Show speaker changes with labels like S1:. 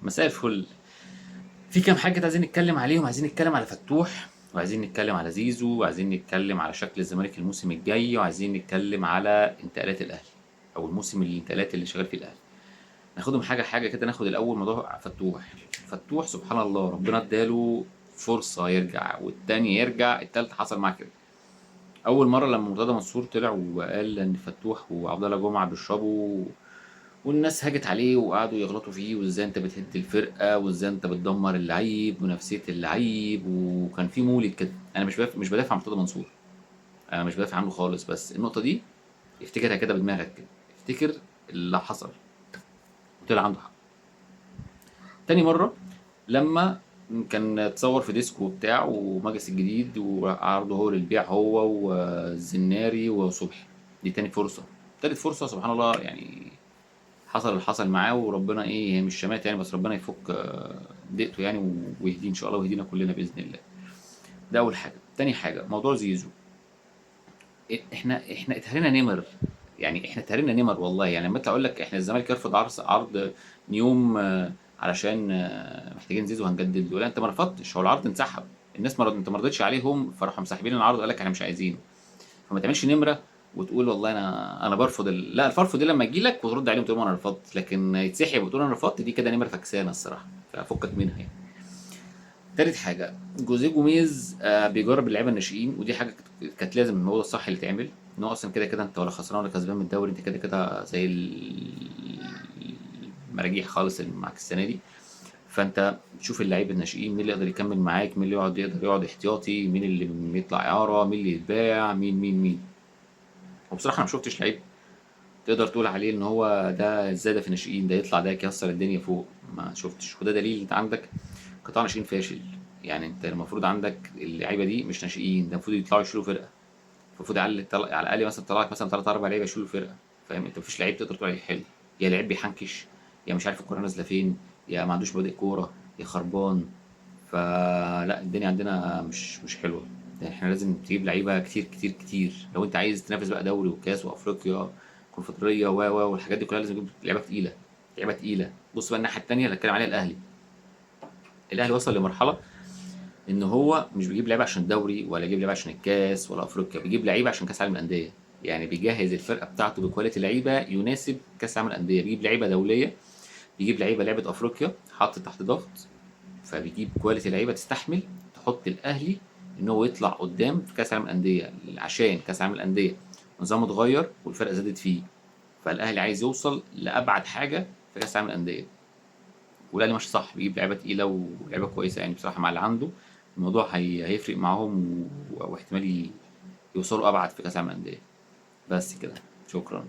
S1: مساء الفل. في كام حاجة كده عايزين نتكلم عليهم. عايزين نتكلم على فتوح، وعايزين نتكلم على زيزو، وعايزين نتكلم على شكل الزمالك الموسم الجاي، وعايزين نتكلم على انتقالات الاهلي او الموسم الانتقالات اللي شغال فيه الاهلي. ناخدهم حاجة حاجة كده. ناخد الاول موضوع فتوح. فتوح سبحان الله، ربنا اداله فرصة يرجع، والتاني يرجع، التالت حصل معاه كده. اول مرة لما مرتضى منصور طلع وقال ان فتوح وعبد الله جمعة بيشربوا، والناس هاجت عليه وقعدوا يغلطوا فيه، وازاي انت بتهد الفرقه، وازاي انت بتدمر اللعيب ونفسيه اللعيب، وكان في مولد كده. انا مش بدافع عن مرتضى منصور، انا مش بدافع عنه خالص، بس النقطه دي افتكرها كده بدماغك كده. افتكر اللي حصل وطلع عنده حق. تاني مره لما كان اتصور في ديسكو وبتاع ومجلس الجديد وعرضه هو للبيع، هو والزناري وصبحي. دي تاني فرصه. تالت فرصه سبحان الله يعني حصل اللي حصل معاه، وربنا ايه، هي مش شمات يعني، بس ربنا يفك ضيقته يعني، ويهديه ان شاء الله، ويهدينا كلنا باذن الله. ده اول حاجه. تاني حاجه موضوع زيزو. احنا اتهرينا نمر. يعني احنا اتهرينا نمر والله. يعني لما اطلع اقول لك احنا الزمالك يرفض عرض نيوم علشان محتاجين زيزو هنجدد له، لا انت ما رفضتش، هو العرض انسحب. الناس انت ما رضيتش عليهم، فراحوا مسحبين العرض وقال لك احنا مش عايزينه. فما تعملش نمره وتقول والله انا برفض لا، الفرف دي لما يجي لك وترد عليهم تقول انا رفضت، لكن يتسحب وتقول انا رفضت، دي كده نمره فكسانه الصراحه، ففكك منها يعني. تالت حاجه جوزيه جوميز بيجرب اللعيبه الناشئين، ودي حاجه كانت لازم، الموضوع الصح اللي تعمل. ان هو اصلا كده كده انت ولا خسران ولا كسبان من الدوري، انت كده كده زي المراجيح خالص اللي معاك السنه دي. فانت تشوف اللعيبه الناشئين، مين اللي يقدر يكمل معاك، مين اللي يقدر يقعد احتياطي، مين اللي يطلع اعاره، مين اللي يتباع، مين. وبصراحه انا ما شفتش لعيب تقدر تقول عليه ان هو ده ازاي ده في ناشئين ده يطلع ده يكسر الدنيا فوق. ما شفتش، وده دليل انت عندك قطاع ناشئين فاشل. يعني انت المفروض عندك اللعيبه دي مش ناشئين، ده المفروض يطلعوا يشيلوا فرقه. المفروض على الاقل مثلا طلع لك مثلا 3 4 لعيبه يشيلوا الفرقه. فاهم؟ انت مفيش لعيب تقدر تقول عليه حلو. يا لعيب بيحنكش، يا مش عارف الكوره نازله فين، يا ما عندوش مبادئ كوره، يا خربان. فلا الدنيا عندنا مش حلوه. احنا لازم تجيب لعيبه كتير كتير كتير لو انت عايز تنافس بقى دوري وكاس وافريقيا كونفدراليه والحاجات دي كلها. لازم تجيب لعيبه تقيله، لعيبه تقيله. بص بقى الناحيه التانيه اللي اتكلم عليها الاهلي. الاهلي وصل لمرحله ان هو مش بيجيب لعيبه عشان الدوري، ولا يجيب لعيبه عشان الكاس ولا افريقيا، بيجيب لعيبه عشان كاس العالم للانديه. يعني بيجهز الفرقه بتاعته بكواليتي لعيبه يناسب كاس العالم للانديه. بيجيب لعيبه دوليه، بيجيب لعيبه لعبه افريقيا حط تحت ضغط، فبيجيب كواليتي لعيبه تستحمل تحط الاهلي ان هو يطلع قدام في كاس العالم للانديه. عشان كاس العالم للانديه نظامه اتغير والفرقه زادت فيه، فالاهلي عايز يوصل لابعد حاجه في كاس العالم للانديه. والاهلي ماشي صح، بيجيب لعيبه تقيله ولعيبه كويسه يعني بصراحه مع اللي عنده. الموضوع هيفرق معاهم واحتمال يوصلوا ابعد في كاس العالم للانديه. بس كده، شكرا.